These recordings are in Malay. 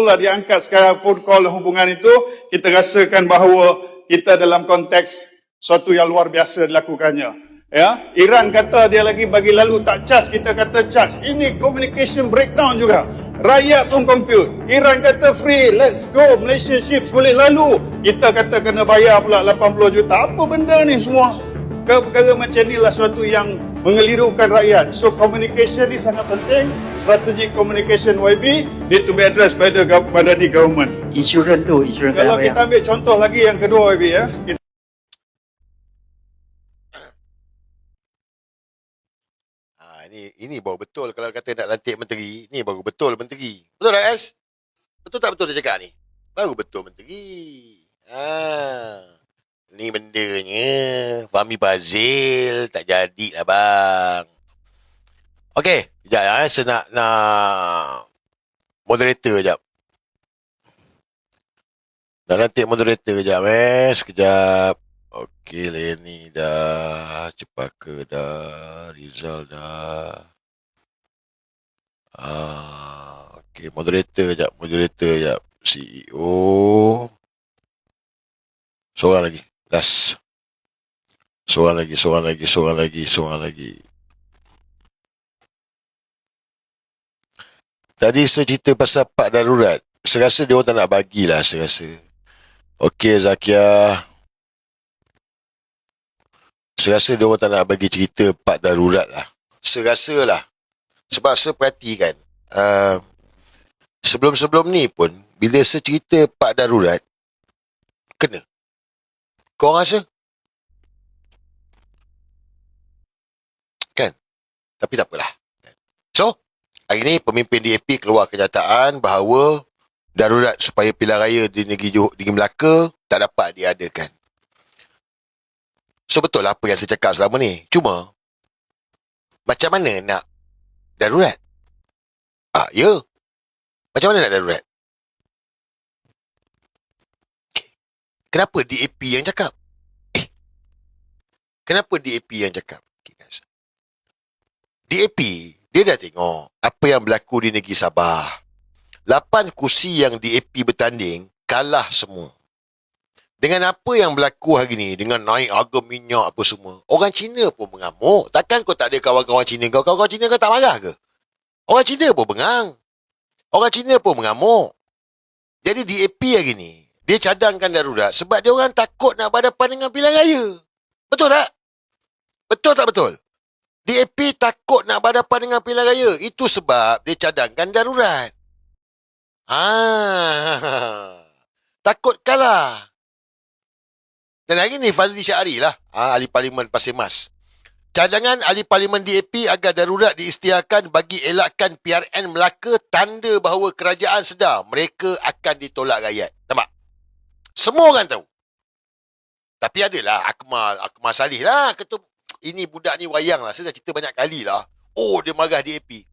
lah diangkat sekarang phone call hubungan itu, kita rasakan bahawa kita dalam konteks suatu yang luar biasa dilakukannya. Ya, Iran kata dia lagi bagi lalu tak charge, kita kata charge. Ini communication breakdown juga. Rakyat pun confused. Iran kata free, let's go, Malaysian ships boleh lalu. Kita kata kena bayar pula 80 juta. Apa benda ni semua? Perkara macam inilah suatu yang mengelirukan rakyat. So communication ni sangat penting. Strategic communication YB need to be addressed by the government. Insurans tu, insurans kalau kita ambil contoh lagi yang kedua YB ya. Ini baru betul kalau kata nak lantik menteri. Ni baru betul menteri. Betul tak, S? Betul tak betul dia cakap ni? Baru betul menteri. Ni bendanya. Fahmi Fazil tak jadilah bang. Okey. Sekejap ya. Saya nak moderator sekejap. Nak lantik moderator sekejap sekejap. Okey, Leni dah, Cepaka dah, Rizal dah. Okey, moderator sekejap. CEO. Seorang lagi. Last. Seorang lagi. Tadi saya cerita pasal pak darurat. Saya rasa dia orang tak nak bagilah, saya rasa. Okey, Zakia. Saya rasa dia orang tak nak bagi cerita pak darurat lah. Saya rasa lah. Sebab saya perhatikan. Sebelum-sebelum ni pun, bila saya cerita pak darurat, kena. Kau rasa? Kan? Tapi tak apalah. So, hari ni pemimpin DAP keluar kenyataan bahawa darurat supaya pilihan raya di negeri Melaka tak dapat diadakan. So betul lah apa yang saya cakap selama ni. Cuma, macam mana nak darurat? Ya. Macam mana nak darurat? Okay. Kenapa DAP yang cakap? Kenapa DAP yang cakap? Okay, guys. DAP, dia dah tengok apa yang berlaku di negeri Sabah. 8 kursi yang DAP bertanding, kalah semua. Dengan apa yang berlaku hari ni, dengan naik harga minyak apa semua, orang Cina pun mengamuk. Takkan kau tak ada kawan-kawan Cina kau? Kawan-kawan Cina kau tak marah ke? Orang Cina pun bengang. Orang Cina pun mengamuk. Jadi DAP hari ni, dia cadangkan darurat sebab dia orang takut nak berhadapan dengan pilihan raya. Betul tak? Betul tak betul? DAP takut nak berhadapan dengan pilihan raya. Itu sebab dia cadangkan darurat. Takut kalah. Dan hari ni Fazli Syahri lah, Ahli Parlimen Pasir Mas. Cadangan Ahli Parlimen DAP agar darurat diisytiharkan bagi elakkan PRN Melaka, tanda bahawa kerajaan sedar mereka akan ditolak rakyat. Nampak? Semua orang tahu. Tapi adalah Akmal Salih lah. Kata, ini budak ni wayang lah. Saya dah cerita banyak kali lah. Oh, dia marah DAP.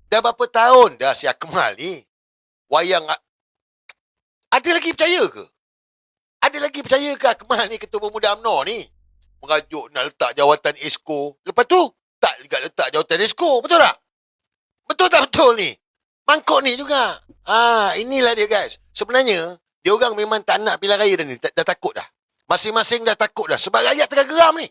Dah berapa tahun dah si Akmal ni wayang. Ada lagi percaya ke? Ada lagi percaya ke Akmal ni, Ketua Pemuda UMNO ni, mengajuk nak letak jawatan ESCO. Lepas tu, tak juga letak jawatan ESCO. Betul tak? Betul tak betul ni? Mangkuk ni juga. Inilah dia guys. Sebenarnya, dia orang memang tak nak pilihan raya dah ni. Dah takut dah. Masing-masing dah takut dah. Sebab rakyat tengah geram ni.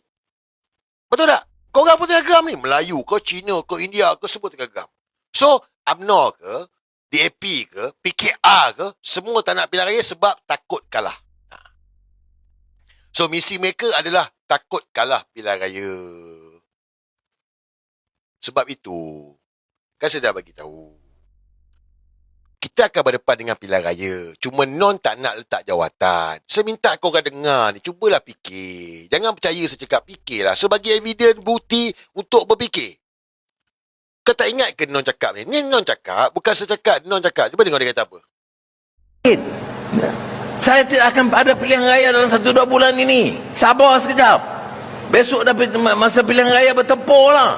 Betul tak? Korang pun tengah geram ni. Melayu ke, Cina ke, India ke, semua tengah geram. So, UMNO ke, DAP ke, PKR ke, semua tak nak pilihan raya sebab takut kalah. So, misi mereka adalah takut kalah pilihan raya. Sebab itu, kan saya dah bagi tahu. Kita akan berdepan dengan pilihan raya. Cuma non tak nak letak jawatan. Saya minta korang dengar ni. Cubalah fikir. Jangan percaya saya cakap, fikirlah. So, bagi evidence, bukti untuk berfikir. Kau tak ingat ke non cakap ni? Ni non cakap. Bukan saya cakap, non cakap. Cuba dengar dia kata apa. Saya tidak akan ada pilihan raya dalam 1-2 bulan ini. Sabar sekejap. Besok dah masa pilihan raya bertempur lah.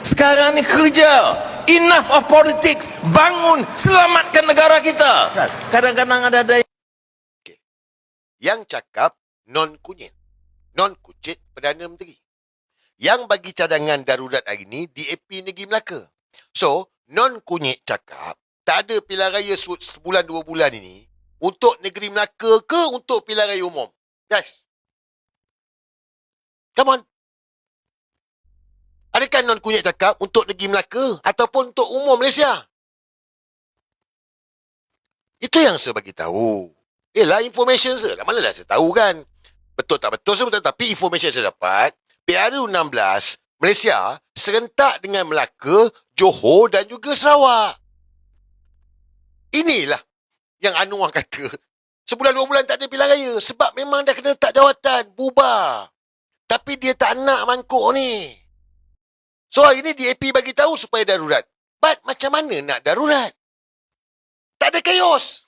Sekarang ni kerja. Enough of politics. Bangun. Selamatkan negara kita. Kadang-kadang ada okay. Yang cakap non-kunyit. Non-kucit Perdana Menteri. Yang bagi cadangan darurat hari ni DAP Negeri Melaka. So, non-kunyit cakap tak ada pilihan raya sebulan 2 bulan ini untuk negeri Melaka ke untuk pilihan raya umum? Guys. Come on. Adakah non kunyit cakap untuk negeri Melaka ataupun untuk umum Malaysia? Itu yang saya bagi tahu. Yelah, information saya. Manalah saya tahu kan. Betul tak betul saya betul. Tapi information saya dapat, PRU 16 Malaysia serentak dengan Melaka, Johor dan juga Sarawak. Inilah yang Anwar kata. Sebulan 2 bulan tak ada pilihan raya. Sebab memang dah kena letak jawatan. Bubar. Tapi dia tak nak mangkuk ni. So hari ni DAP bagi tahu supaya darurat. But macam mana nak darurat? Tak ada chaos.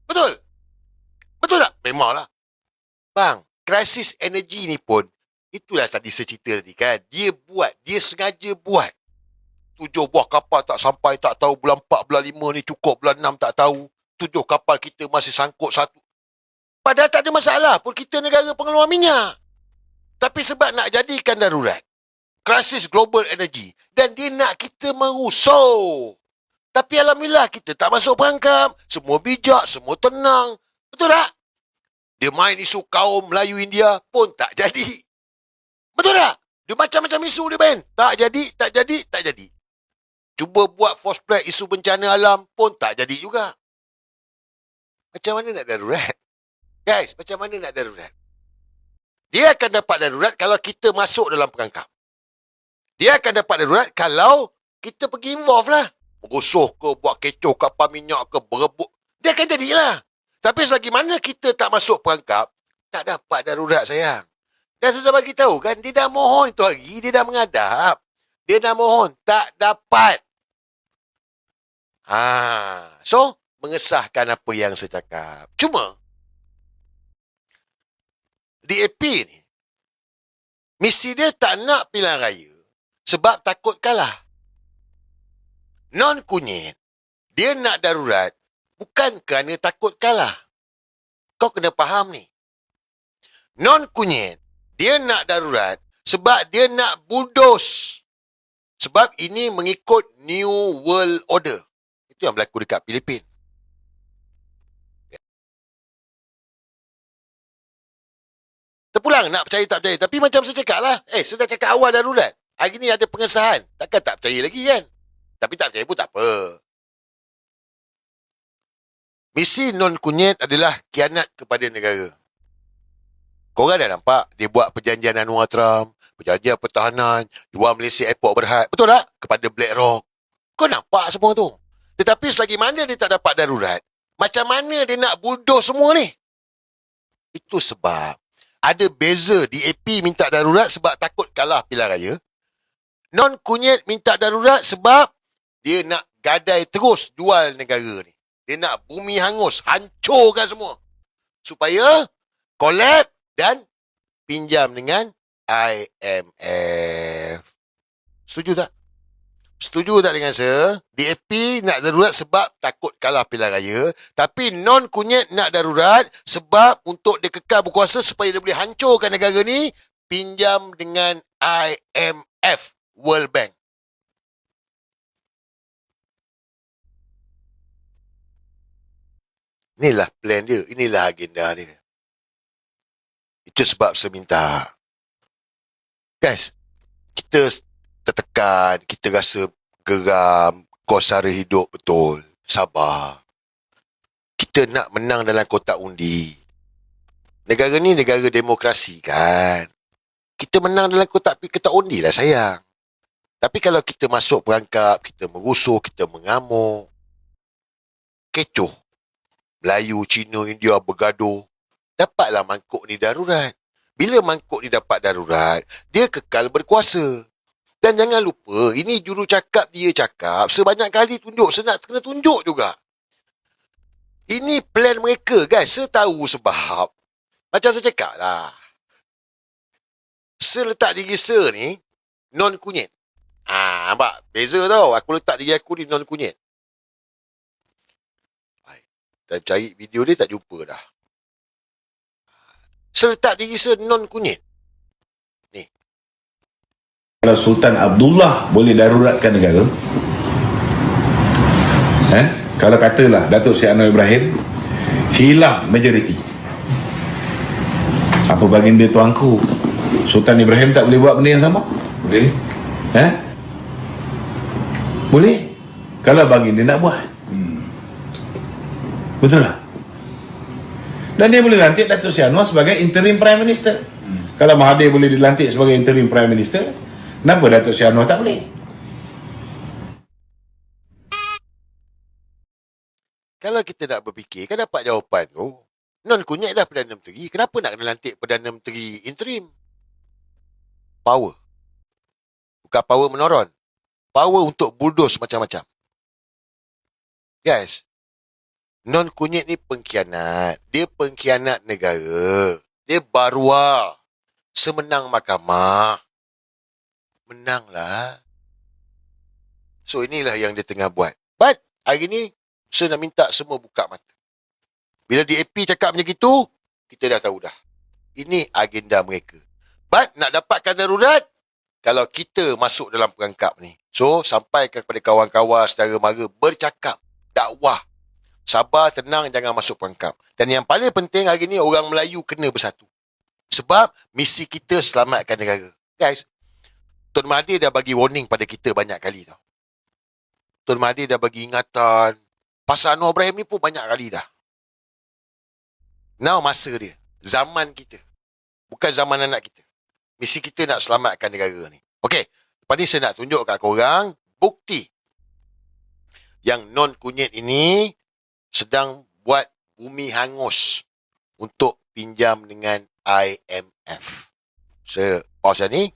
Betul? Betul tak? Memanglah. Bang, krisis energi ni pun, itulah tadi saya cerita tadi kan. Dia sengaja buat. 7 buah kapal tak sampai, tak tahu bulan 4, bulan 5 ni cukup, bulan 6 tak tahu. 7 kapal kita masih sangkut satu. Padahal tak ada masalah pun kita negara pengeluar minyak. Tapi sebab nak jadikan darurat. Krisis global energy. Dan dia nak kita merusau. Tapi alhamdulillah kita tak masuk perangkap. Semua bijak, semua tenang. Betul tak? Dia main isu kaum Melayu India pun tak jadi. Betul tak? Dia macam-macam isu dia main. Tak jadi, tak jadi, tak jadi. Cuba buat force play isu bencana alam pun tak jadi juga. Macam mana nak darurat? Guys, macam mana nak darurat? Dia akan dapat darurat kalau kita masuk dalam perangkap. Dia akan dapat darurat kalau kita pergi involve lah. Merusuh ke, buat kecoh kapal minyak ke, berebut. Dia akan jadilah. Tapi selagi mana kita tak masuk perangkap, tak dapat darurat sayang. Dan sudah bagi tahu kan, dia dah mohon itu hari, dia dah menghadap. Dia dah mohon, tak dapat. So, mengesahkan apa yang saya cakap. Cuma, DAP ni, misi dia tak nak pilihan raya sebab takut kalah. Non-kunyit, dia nak darurat bukan kerana takut kalah. Kau kena faham ni. Non-kunyit, dia nak darurat sebab dia nak bulldoze. Sebab ini mengikut New World Order. Itu yang berlaku dekat Filipin. Terpulang nak percaya tak percaya. Tapi macam saya cakap lah. Saya dah cakap awal darurat. Hari ni ada pengesahan. Takkan tak percaya lagi kan? Tapi tak percaya pun tak apa. Misi non-kunyit adalah khianat kepada negara. Korang dah nampak dia buat perjanjian Anwar Trump, perjanjian pertahanan, jual Malaysia Airport Berhad. Betul tak? Kepada BlackRock. Kau nampak semua tu. Tetapi selagi mana dia tak dapat darurat, macam mana dia nak bulldoze semua ni? Itu sebab ada beza. DAP minta darurat sebab takut kalah pilihan raya. Non-kunyit minta darurat sebab dia nak gadai terus jual negara ni. Dia nak bumi hangus, hancurkan semua. Supaya collab dan pinjam dengan IMF. Setuju tak? Setuju tak dengan saya? DAP nak darurat sebab takut kalah pilihan raya. Tapi non-kunyit nak darurat sebab untuk dia kekal berkuasa supaya dia boleh hancurkan negara ni, pinjam dengan IMF, World Bank. Inilah plan dia. Inilah agenda dia. Itu sebab saya minta. Guys, kita tertekan, kita rasa geram, kos sara hidup betul. Sabar. Kita nak menang dalam kotak undi. Negara ni negara demokrasi kan. Kita menang dalam kotak undi lah sayang. Tapi kalau kita masuk perangkap, kita merusuh, kita mengamuk, kecoh. Melayu, Cina, India bergaduh. Dapatlah mangkuk ni darurat. Bila mangkuk ni dapat darurat, dia kekal berkuasa. Dan jangan lupa, ini juru cakap dia cakap, sebanyak kali tunjuk, saya nak kena tunjuk juga. Ini plan mereka guys, saya tahu sebab. Macam saya cakap lah. Saya letak diri saya ni, non-kunyit. Nampak? Beza tau, aku letak diri aku ni non-kunyit. Dan cari video dia tak jumpa dah. Saya letak diri saya non-kunyit. Ni. Kalau Sultan Abdullah boleh daruratkan negara, Kalau katalah Datuk Seri Anwar Ibrahim hilang majoriti, apa baginda tuanku Sultan Ibrahim tak boleh buat benda yang sama? Boleh. Boleh. Kalau baginda nak buat. Betul tak? Dan dia boleh lantik Datuk Seri Anwar sebagai interim Prime Minister. Kalau Mahathir boleh dilantik sebagai interim Prime Minister, kenapa Datuk Seri Anwar tak boleh? Kalau kita nak berfikir, kan dapat jawapan tu. Non Kunyit dah Perdana Menteri. Kenapa nak kena lantik Perdana Menteri interim? Power. Bukan power menoron. Power untuk bulldoze macam-macam. Guys, Non Kunyit ni pengkhianat. Dia pengkhianat negara. Dia barua. Semenang mahkamah. Menanglah. So inilah yang dia tengah buat. But hari ni, saya nak minta semua buka mata. Bila DAP cakap macam itu, kita dah tahu dah. Ini agenda mereka. But nak dapatkan darurat, kalau kita masuk dalam perangkap ni. So, sampaikan kepada kawan-kawan, saudara mara, bercakap, dakwah. Sabar, tenang, jangan masuk perangkap. Dan yang paling penting hari ni, orang Melayu kena bersatu. Sebab misi kita selamatkan negara. Guys, Tun Mahathir dah bagi warning pada kita banyak kali tau. Tun Mahathir dah bagi ingatan. Pasal Anwar Ibrahim ni pun banyak kali dah. Now masa dia. Zaman kita. Bukan zaman anak kita. Misi kita nak selamatkan negara ni. Okey. Lepas ni saya nak tunjuk kat korang bukti yang Non Kunyit ini sedang buat bumi hangus untuk pinjam dengan IMF. Saya pause ni.